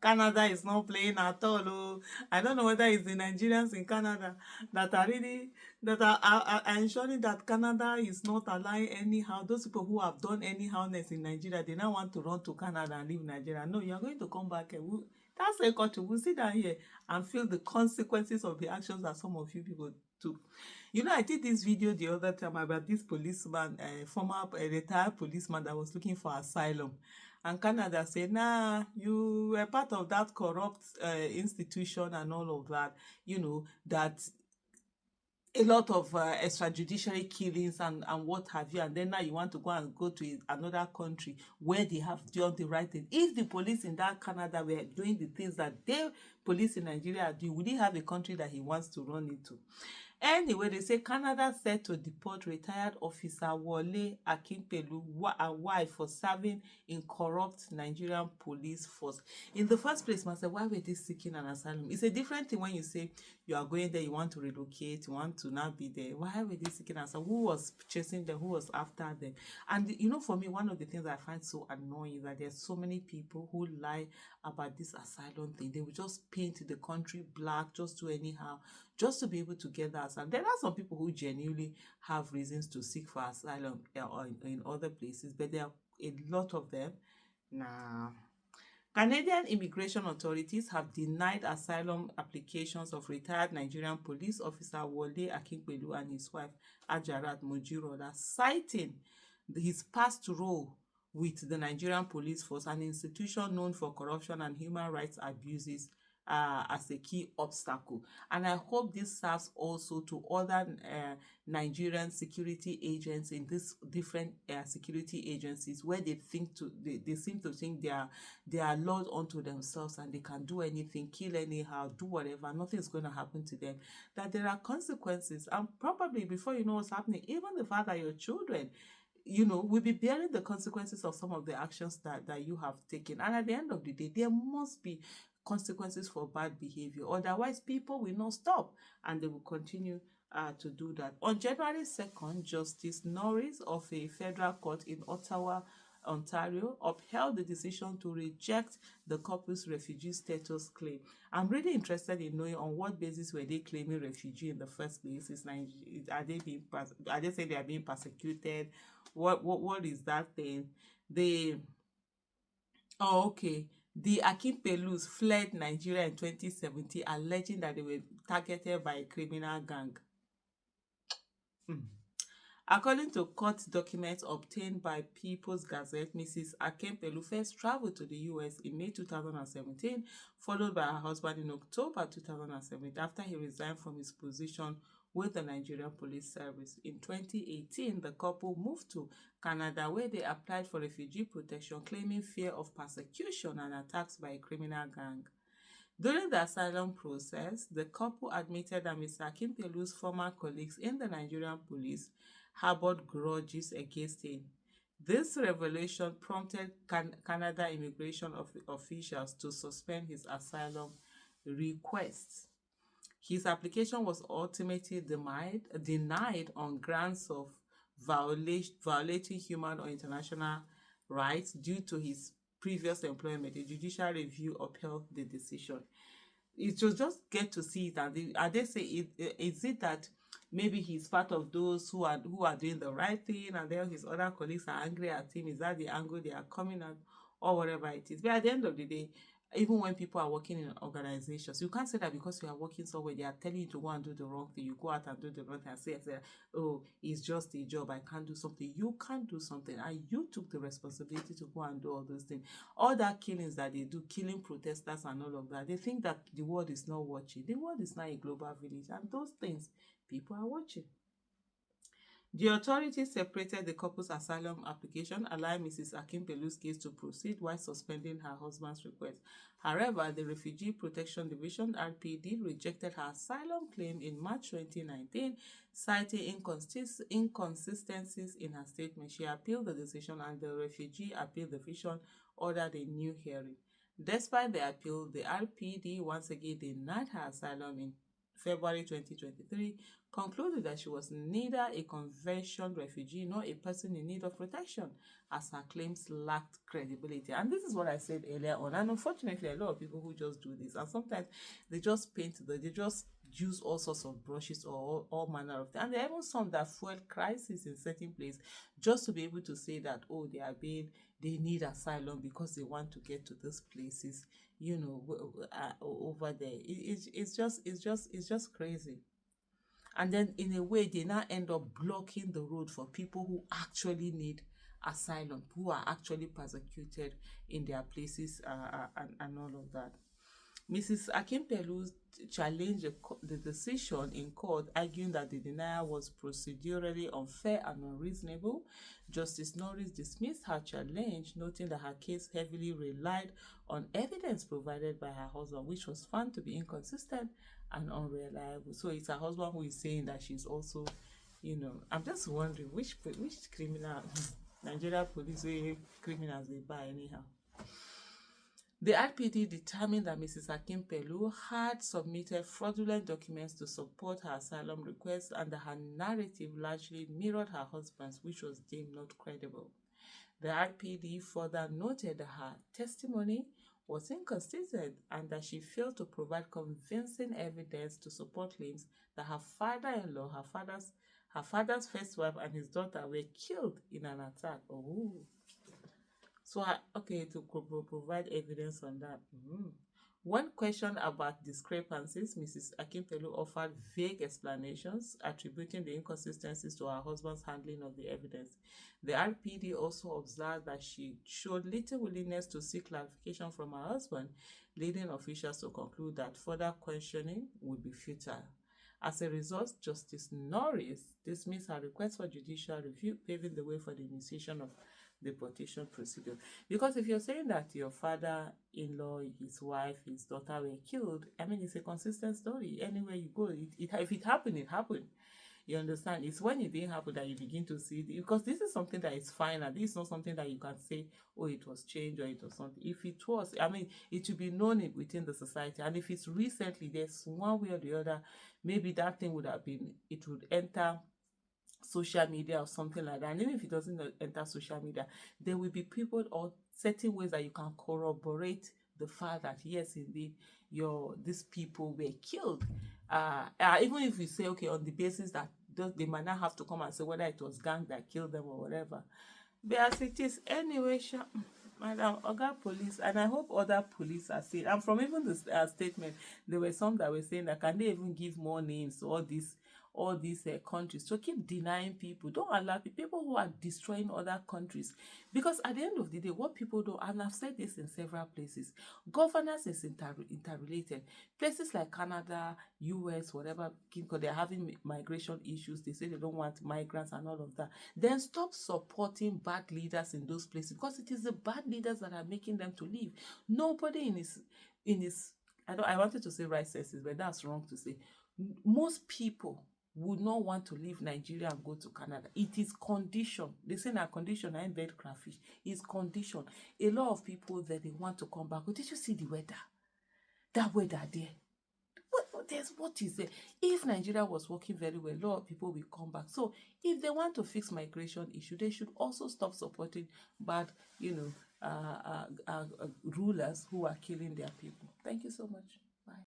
Canada is not playing at all. Oh. I don't know whether it's the Nigerians in Canada that are really are ensuring that Canada is not allowing anyhow. Those people who have done anyhowness in Nigeria, they now want to run to Canada and leave Nigeria. No, you are going to come back. That's a culture. We'll sit down here and feel the consequences of the actions that some of you people took. You know, I did this video the other time about this policeman, former retired policeman that was looking for asylum. And Canada said, nah, you were part of that corrupt institution and all of that, that a lot of extrajudiciary killings and what have you, and then now you want to go to another country where they have done the right thing. If the police in that Canada were doing the things that the police in Nigeria do, would he have a country that he wants to run into? Anyway, they say Canada set to deport retired officer Wale Akinpelu and wife for serving in corrupt Nigerian police force. In the first place, man said, why were they seeking an asylum? It's a different thing when you say you are going there, you want to relocate, you want to not be there. Why were they seeking an asylum? Who was chasing them? Who was after them? And for me, one of the things I find so annoying is that there's so many people who lie about this asylum thing. They will just paint the country black, just do anyhow, just to be able to get that asylum. There are some people who genuinely have reasons to seek for asylum in other places, but there are a lot of them. Nah. Canadian immigration authorities have denied asylum applications of retired Nigerian police officer Wale Akinpelu and his wife Ajarat Mojirola, citing his past role with the Nigerian police force, an institution known for corruption and human rights abuses, as a key obstacle. And I hope this serves also to other Nigerian security agents in these different security agencies, where they seem to think they are lord unto themselves and they can do anything, kill anyhow, do whatever, nothing's going to happen to them. That there are consequences, and probably before you know what's happening, even the fact that your children will be bearing the consequences of some of the actions that you have taken. And at the end of the day, there must be consequences for bad behavior. Otherwise, people will not stop and they will continue to do that. On January 2nd, Justice Norris of a federal court in Ottawa, Ontario, upheld the decision to reject the couple's refugee status claim. I'm really interested in knowing on what basis were they claiming refugee in the first place. Are they saying they are being persecuted? What is that thing? Okay. The Akinpelus fled Nigeria in 2017, alleging that they were targeted by a criminal gang. According to court documents obtained by People's Gazette, Mrs. Akinpelu first traveled to the US in May 2017, followed by her husband in October 2017 after he resigned from his position with the Nigerian Police Service. In 2018, the couple moved to Canada, where they applied for refugee protection, claiming fear of persecution and attacks by a criminal gang. During the asylum process, the couple admitted that Mr. Akinpelu's former colleagues in the Nigerian police harbored grudges against him. This revelation prompted Canada immigration officials to suspend his asylum request. His application was ultimately denied on grounds of violating human or international rights due to his previous employment. A judicial review upheld the decision. It was just get to see it, and they say is it that maybe he's part of those who are doing the right thing, and then his other colleagues are angry at him? Is that the angle they are coming at, or whatever it is? But at the end of the day, even when people are working in organizations, you can't say that because you are working somewhere they are telling you to go and do the wrong thing, you go out and do the wrong thing and say, oh, it's just a job, I can't do something. You can't do something, and you took the responsibility to go and do all those things. All that killings that they do, killing protesters and all of that, they think that the world is not watching. The world is not a global village, and those things people are watching. The authorities separated the couple's asylum application, allowing Mrs. Akinpelu's case to proceed while suspending her husband's request. However, the Refugee Protection Division (RPD) rejected her asylum claim in March 2019, citing inconsistencies in her statement. She appealed the decision, and the Refugee Appeal Division ordered a new hearing. Despite the appeal, the RPD once again denied her asylum in February 2023, concluded that she was neither a convention refugee nor a person in need of protection, as her claims lacked credibility. And this is what I said earlier on. And unfortunately, a lot of people who just do this, and sometimes they just they just use all sorts of brushes or all manner of things. And there are even some that fuel crisis in certain places just to be able to say that, oh, they need asylum because they want to get to these places, over there. It's just crazy. And then in a way, they now end up blocking the road for people who actually need asylum, who are actually persecuted in their places, and all of that. Mrs. Akinpelu challenged the decision in court, arguing that the denial was procedurally unfair and unreasonable. Justice Norris dismissed her challenge, noting that her case heavily relied on evidence provided by her husband, which was found to be inconsistent and unreliable. So it's her husband who is saying that she's also, I'm just wondering which criminal, Nigeria police, criminals they buy anyhow. The RPD determined that Mrs. Akinpelu had submitted fraudulent documents to support her asylum request and that her narrative largely mirrored her husband's, which was deemed not credible. The RPD further noted that her testimony was inconsistent and that she failed to provide convincing evidence to support claims that her father-in-law, her father's first wife, and his daughter were killed in an attack. Oh. So, to provide evidence on that. When questioned about discrepancies, Mrs. Akinpelu offered vague explanations, attributing the inconsistencies to her husband's handling of the evidence. The RPD also observed that she showed little willingness to seek clarification from her husband, leading officials to conclude that further questioning would be futile. As a result, Justice Norris dismissed her request for judicial review, paving the way for the initiation of deportation procedure. Because if you're saying that your father-in-law, his wife, his daughter were killed, I mean, it's a consistent story. Anywhere you go, if it happened, it happened. You understand? It's when it didn't happen that you begin to see it, because this is something that is final. This is not something that you can say, oh, it was changed or it was something. If it was, I mean, it should be known within the society. And if it's recently, there's one way or the other, maybe that thing would enter social media or something like that. And even if it doesn't enter social media, there will be people or certain ways that you can corroborate the fact that yes, indeed, these people were killed. Even if you say, okay, on the basis that they might not have to come and say whether it was gang that killed them or whatever. But as it is, anyway, Madam Oga Police, and I hope other police are saying, and from even the statement, there were some that were saying that can they even give more names to all these countries to keep denying people. Don't allow people who are destroying other countries, because at the end of the day, what people do, and I've said this in several places, governance is interrelated. Places like Canada, US, whatever, they're having migration issues. They say they don't want migrants and all of that. Then stop supporting bad leaders in those places, because it is the bad leaders that are making them to leave. Nobody in his I wanted to say right senses, but that's wrong to say. Most people would not want to leave Nigeria and go to Canada. It is condition. They say na condition, I ain't bed crayfish. It's condition. A lot of people that they want to come back. But did you see the weather? That weather there. What is there? If Nigeria was working very well, a lot of people will come back. So if they want to fix migration issue, they should also stop supporting bad, rulers who are killing their people. Thank you so much. Bye.